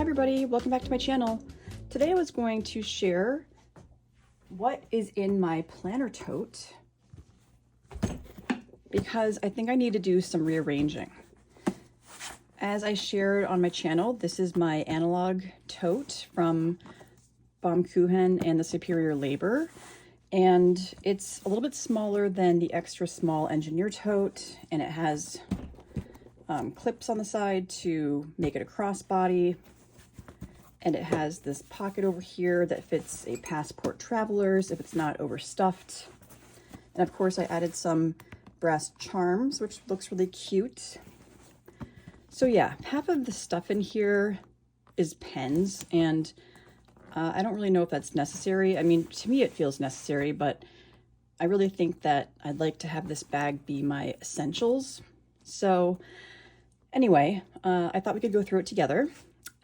everybody, welcome back to my channel. Today I was going to share what is in my planner tote because I think I need to do some rearranging. As I shared on my channel, this is my Analogue tote from Baum Kuchen and the Superior Labor, and it's a little bit smaller than the extra small engineer tote, and it has clips on the side to make it a crossbody, and it has this pocket over here that fits a passport traveler's if it's not overstuffed. And of course I added some brass charms, which looks really cute. So yeah, half of the stuff in here is pens, and I don't really know if that's necessary. I mean, to me it feels necessary, but I really think that I'd like to have this bag be my essentials. So anyway, I thought we could go through it together.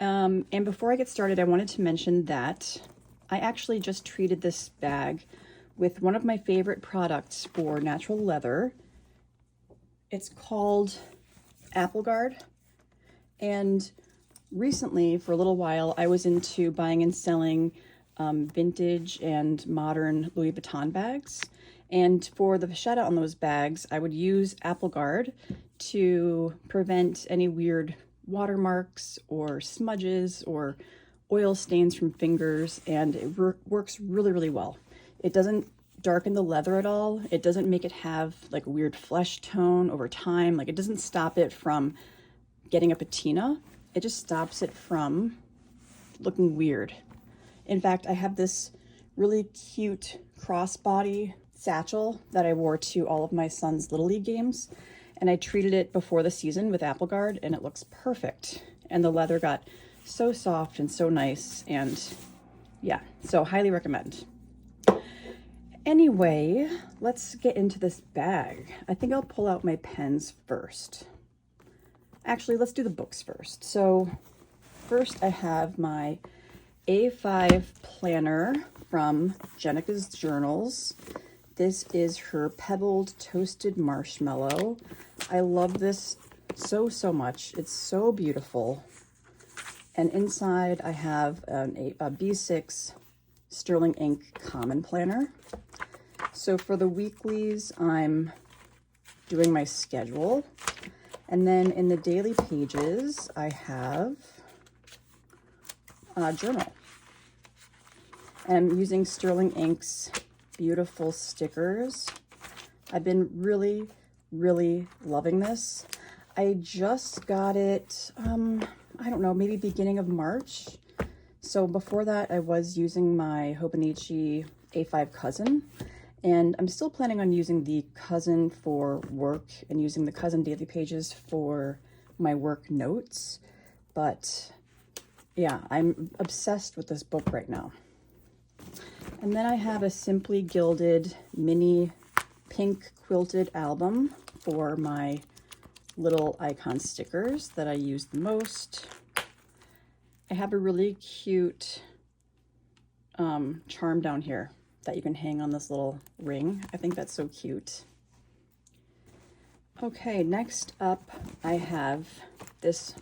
And before I get started, I wanted to mention that I actually just treated this bag with one of my favorite products for natural leather. It's called Apple Guard. And recently, for a little while, I was into buying and selling vintage and modern Louis Vuitton bags. And for the shout out on those bags, I would use Apple Guard to prevent any weird watermarks or smudges or oil stains from fingers, and it works really, really well. It doesn't darken the leather at all. It doesn't make it have like a weird flesh tone over time. Like, it doesn't stop it from getting a patina. It just stops it from looking weird. In fact, I have this really cute crossbody satchel that I wore to all of my son's Little League games, and I treated it before the season with Apple Guard, and it looks perfect. And the leather got so soft and so nice, and yeah, so highly recommend. Anyway, let's get into this bag. I think I'll pull out my pens first. Actually, let's do the books first. So first I have my A5 planner from Jenika's Journals. This is her pebbled toasted marshmallow. I love this so much. It's so beautiful. And inside I have a B6 sterling ink common planner. So for the weeklies, I'm doing my schedule. And then in the daily pages, I have a journal. And I'm using Sterling Ink's beautiful stickers. I've been really loving this. I just got it, I don't know, maybe beginning of March. So before that, I was using my Hobonichi A5 Cousin, and I'm still planning on using the Cousin for work and using the Cousin daily pages for my work notes. But yeah, I'm obsessed with this book right now. And then I have a Simply Gilded Mini Pink Quilted Album for my little icon stickers that I use the most. I have a really cute charm down here that you can hang on this little ring. I think that's so cute. Okay, next up I have this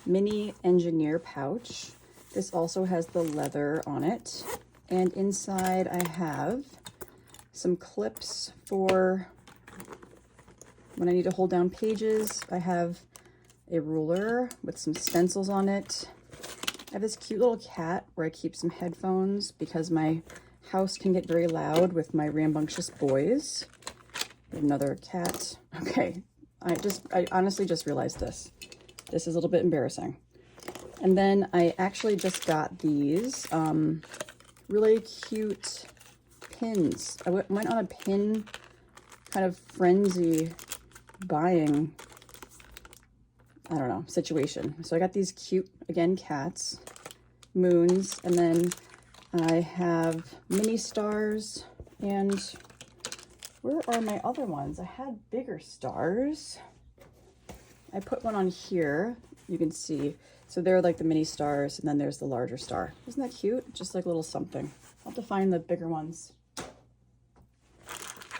mini engineer pouch. This also has the leather on it. And inside I have some clips for when I need to hold down pages. I have a ruler with some stencils on it. I have this cute little cat where I keep some headphones because my house can get very loud with my rambunctious boys. Another cat. Okay, I honestly just realized this. This is a little bit embarrassing. And then I actually just got these really cute pins. I went on a pin kind of frenzy buying, I don't know, situation. So I got these cute, again, cats, moons, and then I have mini stars, and where are my other ones? I had bigger stars. I put one on here, you can see. So they're like the mini stars, and then there's the larger star. Isn't that cute? Just like a little something. I'll have to find the bigger ones.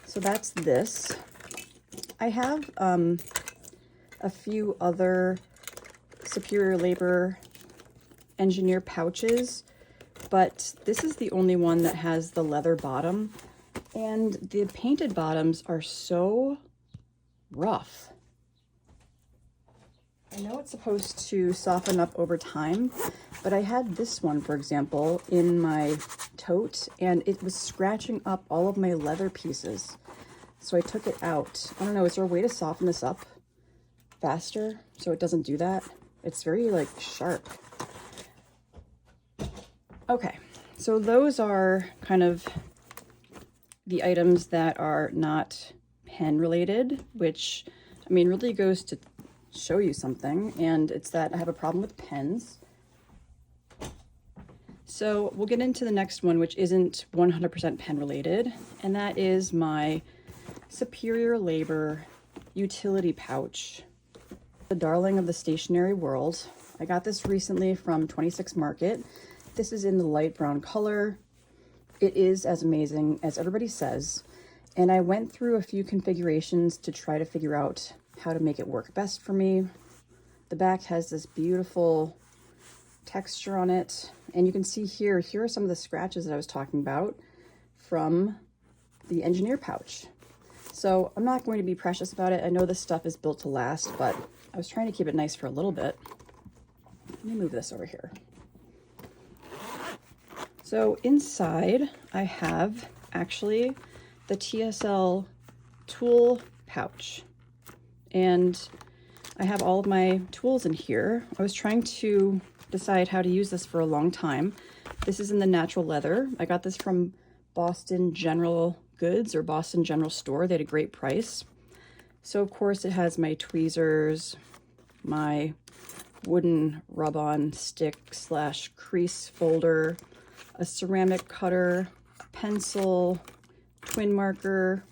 So that's this. I have a few other Superior Labor engineer pouches, but this is the only one that has the leather bottom, and the painted bottoms are so rough. I know it's supposed to soften up over time, but I had this one, for example, in my tote, and it was scratching up all of my leather pieces. So I took it out. I don't know, is there a way to soften this up faster so it doesn't do that? It's very like sharp. Okay, so those are kind of the items that are not pen related, which I mean really goes to show you something, and it's that I have a problem with pens. So we'll get into the next one, which isn't 100% pen related, and that is my Superior Labor utility pouch. The darling of the stationery world. I got this recently from 26 Market. This is in the light brown color. It is as amazing as everybody says, and I went through a few configurations to try to figure out how to make it work best for me. The back has this beautiful texture on it, and you can see here are some of the scratches that I was talking about from the engineer pouch. So I'm not going to be precious about it. I know this stuff is built to last, but I was trying to keep it nice for a little bit. Let me move this over here. So inside I have actually the TSL tool pouch, and I have all of my tools in here. I was trying to decide how to use this for a long time. This is in the natural leather. I got this from Boston General Goods or Boston General Store. They had a great price. So of course it has my tweezers, my wooden rub-on stick / crease folder, a ceramic cutter, pencil, twin marker,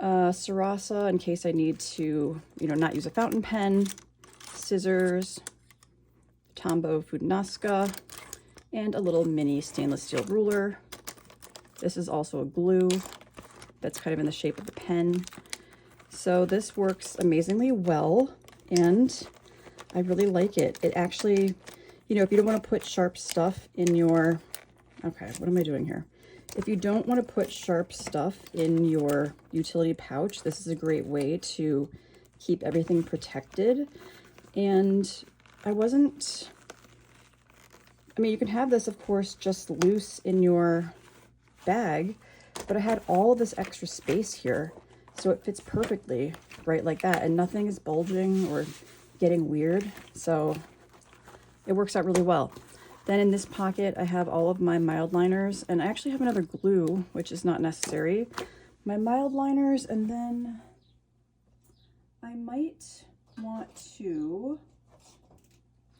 Sarasa in case I need to, not use a fountain pen, scissors, Tombow Fudinaska, and a little mini stainless steel ruler. This is also a glue that's kind of in the shape of the pen. So this works amazingly well, and I really like it. It actually, if you don't want to put sharp stuff in your, okay, what am I doing here? If you don't want to put sharp stuff in your utility pouch, this is a great way to keep everything protected. And I mean, you can have this, of course, just loose in your bag, but I had all of this extra space here, so it fits perfectly right like that, and nothing is bulging or getting weird, so it works out really well. Then in this pocket, I have all of my mild liners, and I actually have another glue, which is not necessary. My mild liners, and then I might want to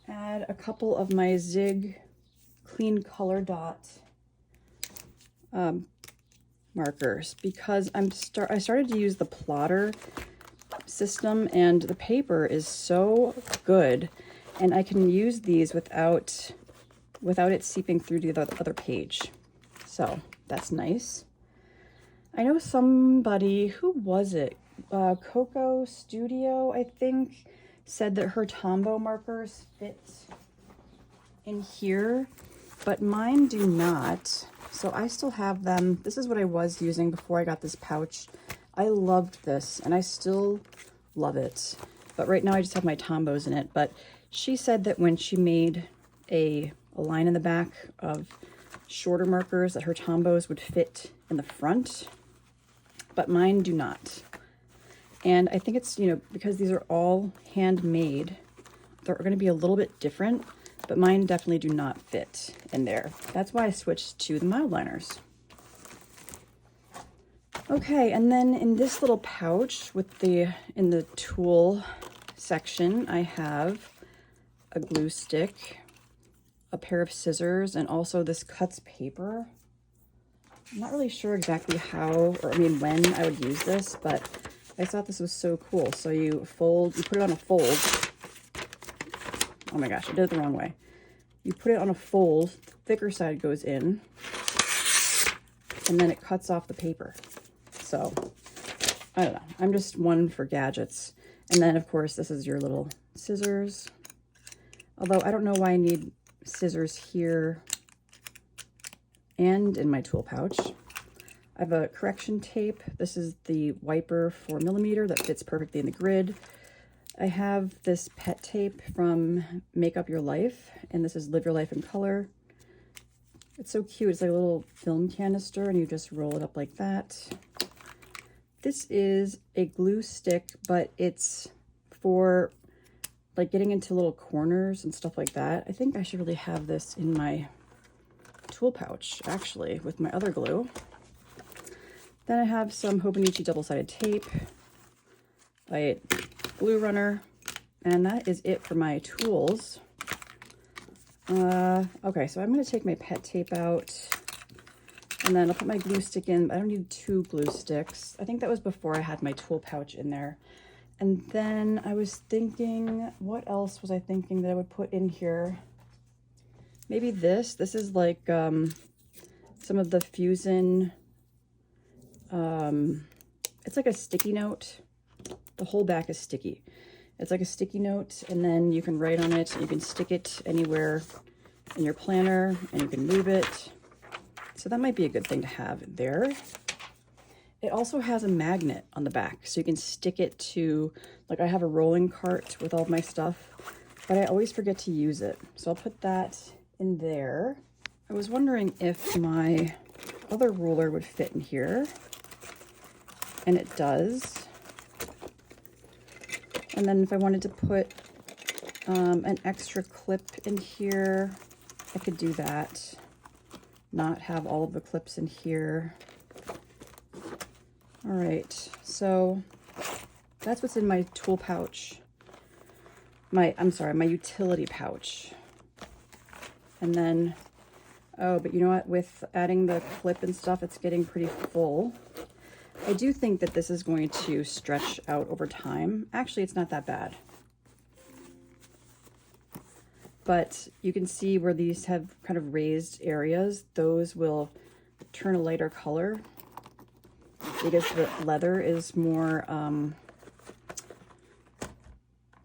add a couple of my Zig Clean Color Dot markers, because I started to use the plotter system, and the paper is so good, and I can use these without it seeping through to the other page. So that's nice. I know somebody, who was it? Coco Studio, I think, said that her Tombow markers fit in here, but mine do not. So I still have them. This is what I was using before I got this pouch. I loved this, and I still love it. But right now I just have my Tombows in it. But she said that when she made a line in the back of shorter markers, that her Tombows would fit in the front, but mine do not. And I think it's, because these are all handmade, they're going to be a little bit different, but mine definitely do not fit in there. That's why I switched to the mild liners. Okay, and then in this little pouch in the tool section, I have a glue stick, a pair of scissors, and also this cuts paper. I'm not really sure exactly when I would use this, but I thought this was so cool. So you put it on a fold. Oh my gosh, I did it the wrong way. You put it on a fold, thicker side goes in, and then it cuts off the paper. So, I don't know. I'm just one for gadgets. And then, of course, this is your little scissors. Although, I don't know why I need scissors here and in my tool pouch. I have a correction tape. This is the wiper 4mm that fits perfectly in the grid. I have this pet tape from Make Up Your Life, and this is Live Your Life in Color. It's so cute. It's like a little film canister, and you just roll it up like that. This is a glue stick, but it's for like getting into little corners and stuff like that. I think I should really have this in my tool pouch, actually, with my other glue. Then I have some Hobonichi double-sided tape, a glue runner, and that is it for my tools. Okay, so I'm going to take my pet tape out, and then I'll put my glue stick in. I don't need 2 glue sticks. I think that was before I had my tool pouch in there. And then I was thinking, what else was I thinking that I would put in here? Maybe this. This is like some of the Fusion. It's like a sticky note. The whole back is sticky. It's like a sticky note, and then you can write on it. You can stick it anywhere in your planner, and you can move it. So that might be a good thing to have there. It also has a magnet on the back, so you can stick it to, like I have a rolling cart with all of my stuff, but I always forget to use it. So I'll put that in there. I was wondering if my other ruler would fit in here, and it does. And then if I wanted to put an extra clip in here, I could do that. Not have all of the clips in here. All right, so that's what's in my tool pouch. I'm sorry, my utility pouch. And then, oh, but you know what? With adding the clip and stuff, it's getting pretty full. I do think that this is going to stretch out over time. Actually, it's not that bad. But you can see where these have kind of raised areas. Those will turn a lighter color because the leather is more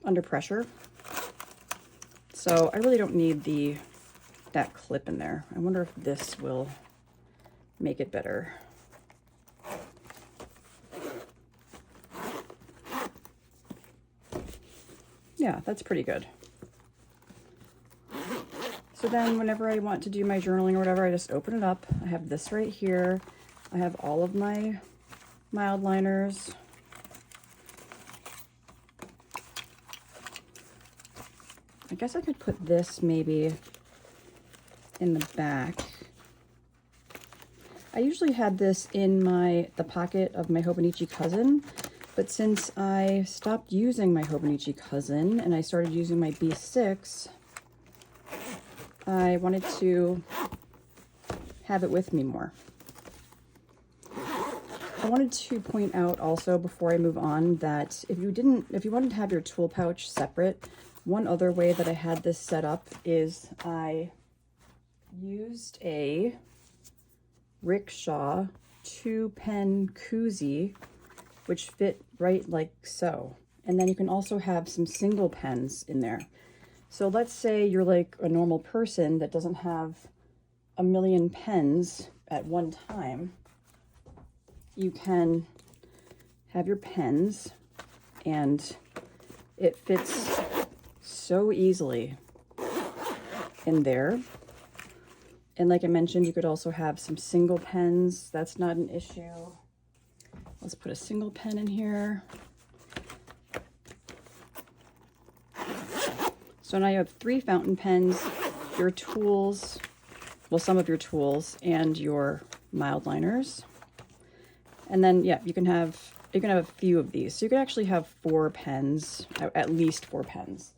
under pressure. So I really don't need that clip in there. I wonder if this will make it better. Yeah, that's pretty good. So then whenever I want to do my journaling or whatever, I just open it up. I have this right here. I have all of my mild liners. I guess I could put this maybe in the back. I usually had this in the pocket of my Hobonichi Cousin, but since I stopped using my Hobonichi Cousin and I started using my B6, I wanted to have it with me more. I wanted to point out also before I move on that if you wanted to have your tool pouch separate, one other way that I had this set up is I used a Rickshaw Pen Coozy, which fit right like so. And then you can also have some single pens in there. So let's say you're like a normal person that doesn't have a million pens at one time. You can have your pens, and it fits so easily in there. And like I mentioned, you could also have some single pens. That's not an issue. Let's put a single pen in here. So now you have 3 fountain pens, your tools, well, some of your tools, and your mild liners. And then, yeah, you can have a few of these. So you could actually have 4 pens, at least 4 pens.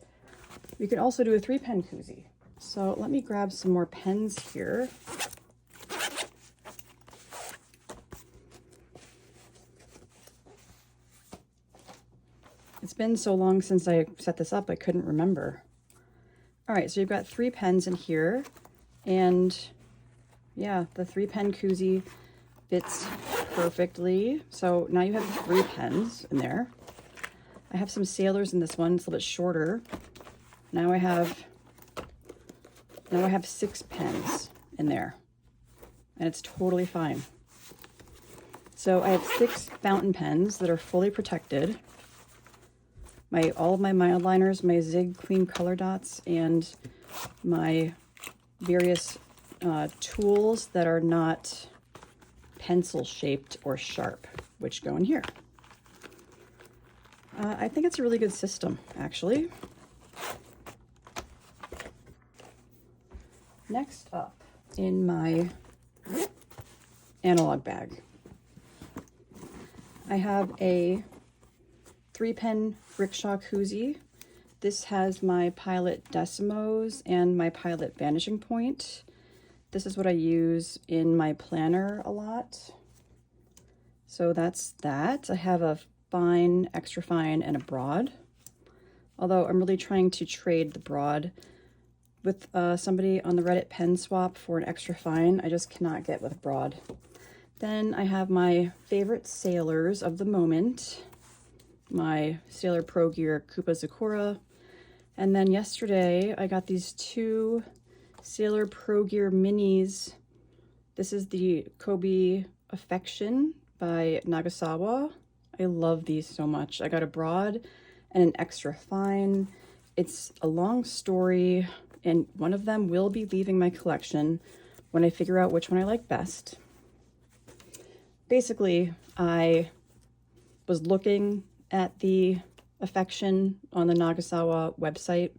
You could also do a 3-pen koozie. So let me grab some more pens here. It's been so long since I set this up, I couldn't remember. All right, so you've got 3 pens in here, and yeah, the 3-pen koozie fits perfectly. So now you have 3 pens in there. I have some sailors in this one. It's a little bit shorter. Now I have Now I have 6 pens in there, and it's totally fine. So I have 6 fountain pens that are fully protected. All of my mild liners, my Zig Clean Color Dots, and my various tools that are not pencil shaped or sharp, which go in here. I think it's a really good system, actually. Next up in my Analogue bag, I have a 3-pen Rickshaw Koozy. This has my Pilot Decimos and my Pilot Vanishing Point. This is what I use in my planner a lot. So that's that. I have a fine, extra fine, and a broad. Although I'm really trying to trade the broad with somebody on the Reddit pen swap for an extra fine. I just cannot get with broad. Then I have my favorite sailors of the moment, my Sailor Pro Gear Koopa Zakura. And then yesterday I got these 2 Sailor Pro Gear minis. This is the Kobe Affection by Nagasawa. I love these so much. I got a broad and an extra fine. It's a long story, and one of them will be leaving my collection when I figure out which one I like best. Basically, I was looking at the Affection on the Nagasawa website,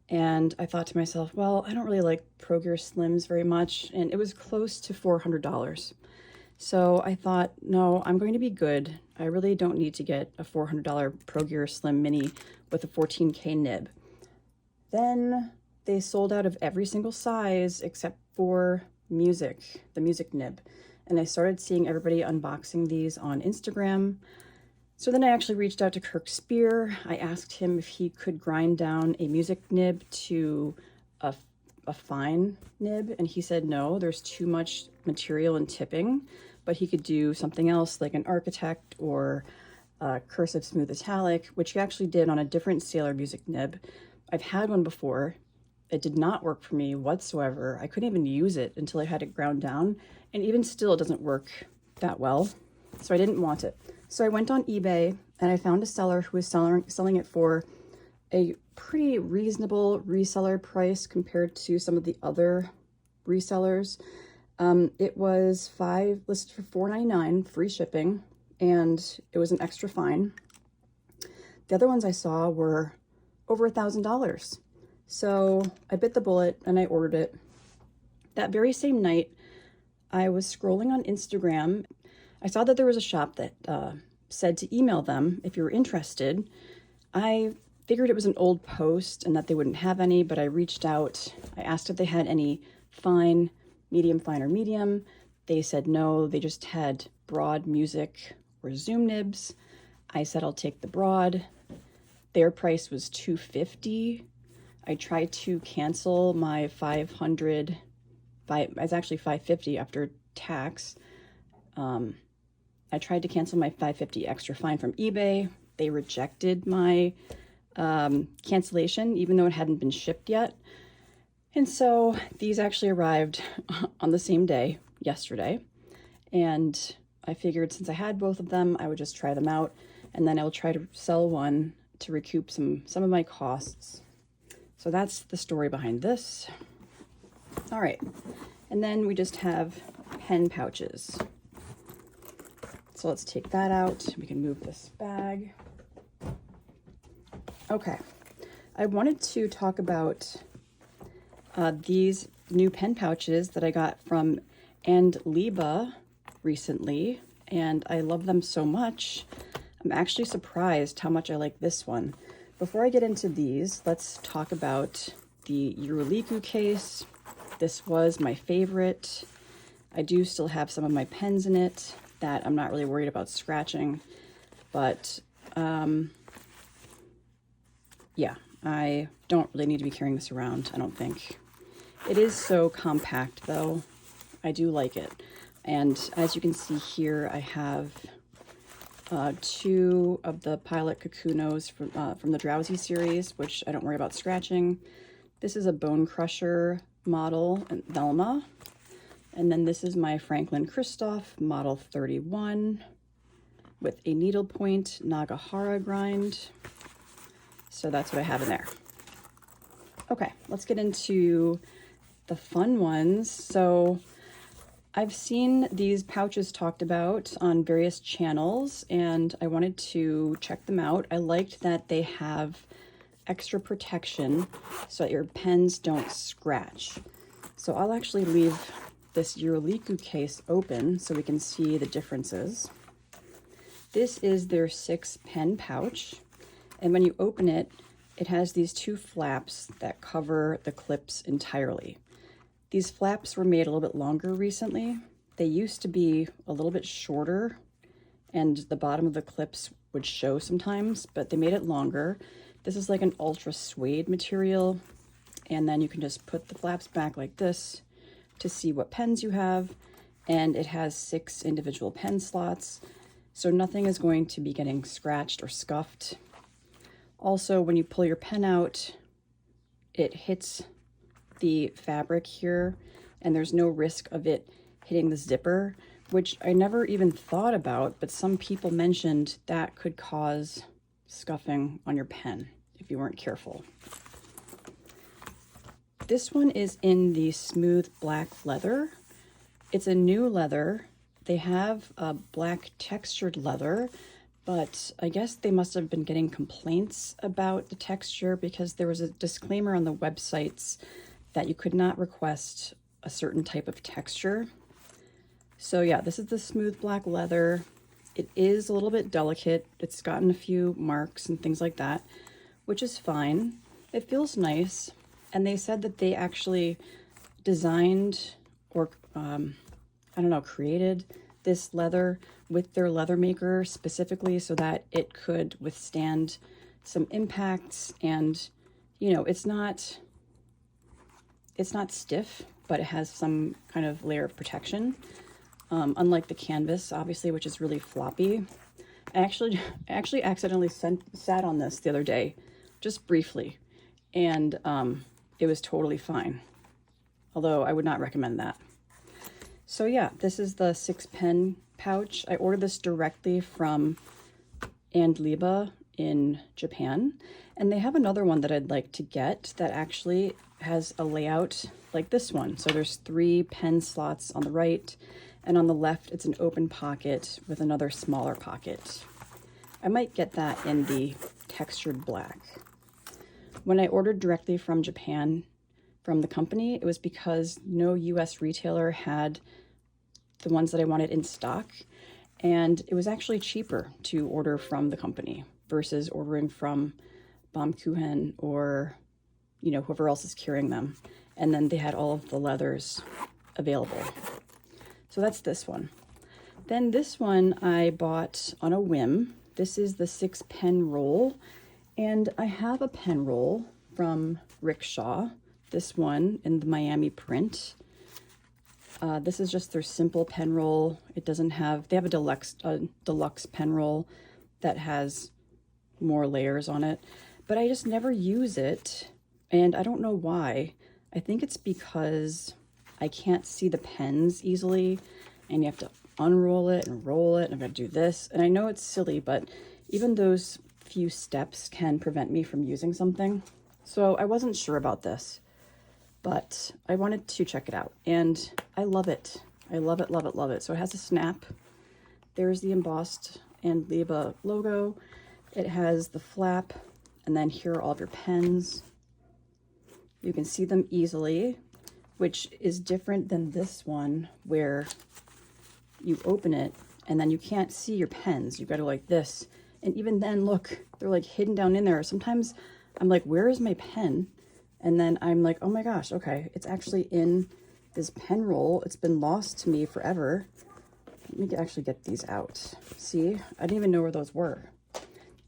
and I thought to myself, well, I don't really like Pro Gear Slims very much, and it was close to $400. So I thought, no, I'm going to be good. I really don't need to get a $400 Pro Gear Slim Mini with a 14K nib. Then they sold out of every single size except for the music nib. And I started seeing everybody unboxing these on Instagram. So then I actually reached out to Kirk Spear. I asked him if he could grind down a music nib to a fine nib, and he said no, there's too much material and tipping, but he could do something else like an Architect or a Cursive Smooth Italic, which he actually did on a different Sailor music nib. I've had one before. It did not work for me whatsoever. I couldn't even use it until I had it ground down, and even still it doesn't work that well, so I didn't want it. So I went on eBay and I found a seller who was selling it for a pretty reasonable reseller price compared to some of the other resellers. It was listed for $4.99 free shipping, and it was an extra fine. The other ones I saw were over $1,000. So I bit the bullet and I ordered it. That very same night, I was scrolling on Instagram. I saw that there was a shop that said to email them if you were interested. I figured it was an old post and that they wouldn't have any, but I reached out. I asked if they had any fine, medium, fine, or medium. They said no, they just had broad music or zoom nibs. I said I'll take the broad. Their price was $250. I tried to cancel my $500. It's actually $550 after tax. I tried to cancel my $550 extra fine from eBay. They rejected my cancellation, even though it hadn't been shipped yet. And so these actually arrived on the same day, yesterday. And I figured since I had both of them, I would just try them out, and then I will try to sell one to recoup some of my costs. So that's the story behind this. All right, and then we just have pen pouches. So let's take that out. We can move this bag. Okay, I wanted to talk about these new pen pouches that I got from Liebe recently, and I love them so much. I'm actually surprised how much I like this one. Before I get into these, let's talk about the Yuruliku case. This was my favorite. I do still have some of my pens in it that I'm not really worried about scratching, but yeah, I don't really need to be carrying this around, I don't think. It is so compact though. I do like it. And as you can see here, I have 2 of the Pilot Kakunos from the Drowsy series, which I don't worry about scratching. This is a Bone Crusher model, Velma. And then this is my Franklin Christoph model 31 with a needlepoint Nagahara grind. So that's what I have in there. Okay, let's get into the fun ones. So I've seen these pouches talked about on various channels and I wanted to check them out. I liked that they have extra protection so that your pens don't scratch. So I'll actually leave this Yuruliku case open so we can see the differences. This is their 6 pen pouch, and when you open it, it has these 2 flaps that cover the clips entirely. These flaps were made a little bit longer recently. They used to be a little bit shorter and the bottom of the clips would show sometimes, but they made it longer. This is like an ultra suede material, and then you can just put the flaps back like this to see what pens you have, and it has 6 individual pen slots, so nothing is going to be getting scratched or scuffed. Also, when you pull your pen out, it hits the fabric here, and there's no risk of it hitting the zipper, which I never even thought about, but some people mentioned that could cause scuffing on your pen if you weren't careful. This one is in the smooth black leather. It's a new leather. They have a black textured leather, but I guess they must have been getting complaints about the texture because there was a disclaimer on the websites that you could not request a certain type of texture. So yeah, this is the smooth black leather. It is a little bit delicate. It's gotten a few marks and things like that, which is fine. It feels nice. And they said that they actually designed or, created this leather with their leather maker specifically so that it could withstand some impacts. And, you know, it's not stiff, but it has some kind of layer of protection. Unlike the canvas, obviously, which is really floppy. I actually accidentally sat on this the other day, just briefly, and it was totally fine, although I would not recommend that. So yeah, this is the 6 pen pouch. I ordered this directly from Liebe in Japan, and they have another one that I'd like to get that actually has a layout like this one. So there's 3 pen slots on the right, and on the left it's an open pocket with another smaller pocket. I might get that in the textured black. When I ordered directly from Japan, from the company, it was because no US retailer had the ones that I wanted in stock, and it was actually cheaper to order from the company versus ordering from Baum Kuchen or, you know, whoever else is carrying them. And then they had all of the leathers available. So that's this one. Then this one I bought on a whim. This is the 6 pen roll. And I have a pen roll from Rickshaw, this one in the Miami print. This is just their simple pen roll. It doesn't have, they have a deluxe pen roll that has more layers on it, but I just never use it. And I don't know why. I think it's because I can't see the pens easily, and you have to unroll it and roll it, and I've got to do this. And I know it's silly, but even those few steps can prevent me from using something. So I wasn't sure about this, but I wanted to check it out, and I love it. I love it, love it, love it. So it has a snap. There's the embossed and Liebe logo. It has the flap, and then here are all of your pens. You can see them easily, which is different than this one where you open it and then you can't see your pens. You got to like this. And even then, look, they're like hidden down in there. Sometimes I'm like, where is my pen? And then I'm like, oh my gosh, okay, it's actually in this pen roll. It's been lost to me forever. Let me actually get these out. See, I didn't even know where those were.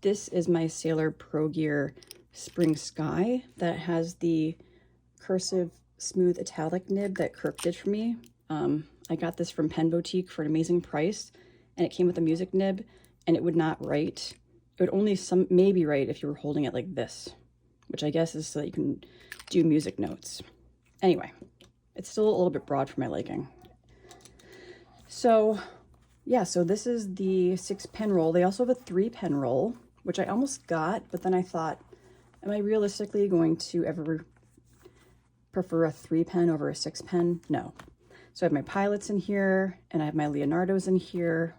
This is my Sailor Pro Gear Spring Sky that has the cursive smooth italic nib that Kirk did for me. I got this from Pen Boutique for an amazing price, and it came with a music nib, and it would not write. It would only maybe write if you were holding it like this, which I guess is so that you can do music notes. Anyway, It's still a little bit broad for my liking. So yeah, so this is the 6-pen roll. They also have a 3-pen roll, which I almost got, but then I thought, am I realistically going to ever prefer a 3-pen over a 6-pen? No. So I have my pilots in here, and I have my Leonardos in here.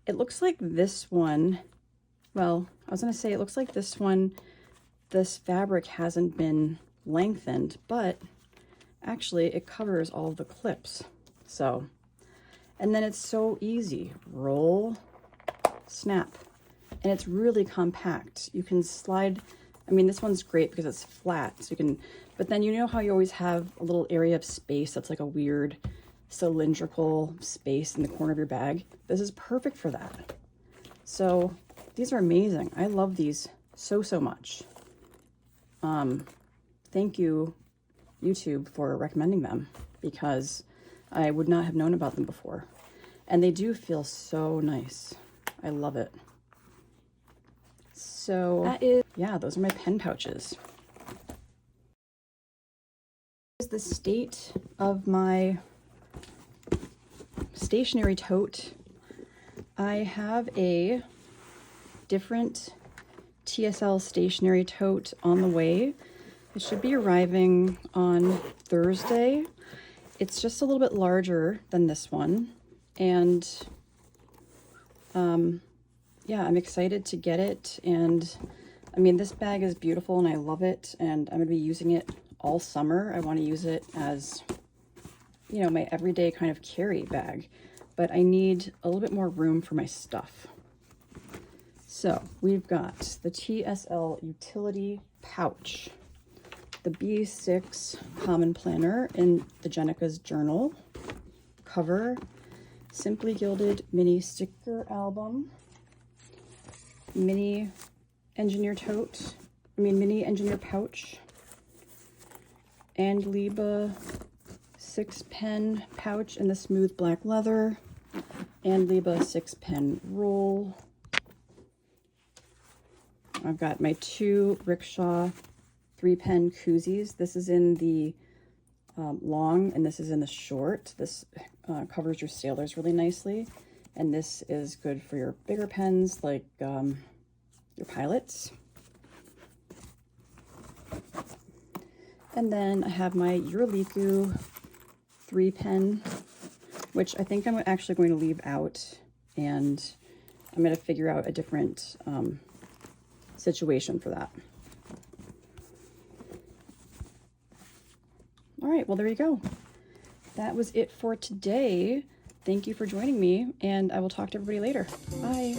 It looks like this one, well, I was gonna say it looks like this one, this fabric hasn't been lengthened, but actually it covers all of the clips. So, and then it's so easy, roll, snap, and it's really compact. You can slide, I mean, this one's great because it's flat, so you can, but then you know how you always have a little area of space that's like a weird cylindrical space in the corner of your bag? This is perfect for that. So these are amazing. I love these so, so much. Thank you, YouTube, for recommending them, because I would not have known about them before. And they do feel so nice. I love it. So that is, yeah, those are my pen pouches. This is the state of my stationery tote. I have a different TSL stationery tote on the way. It should be arriving on Thursday. It's just a little bit larger than this one. And yeah, I'm excited to get it. And I mean, this bag is beautiful and I love it. And I'm gonna be using it all summer. I want to use it as, you know, my everyday kind of carry bag. But I need a little bit more room for my stuff. So we've got the TSL utility pouch, the B6 common planner in the Jenika's journal cover, Simply Gilded Mini Sticker Album, mini engineer tote, mini engineer pouch, and Liebe 6-pen pouch in the smooth black leather, and Liebe 6-pen roll. I've got my 2 Rickshaw 3-pen koozies. This is in the long and this is in the short. This covers your sailors really nicely. And this is good for your bigger pens like your pilots. And then I have my Yuruliku 3-pen, which I think I'm actually going to leave out, and I'm going to figure out a different situation for that. All right, well, there you go. That was it for today. Thank you for joining me, and I will talk to everybody later. Bye.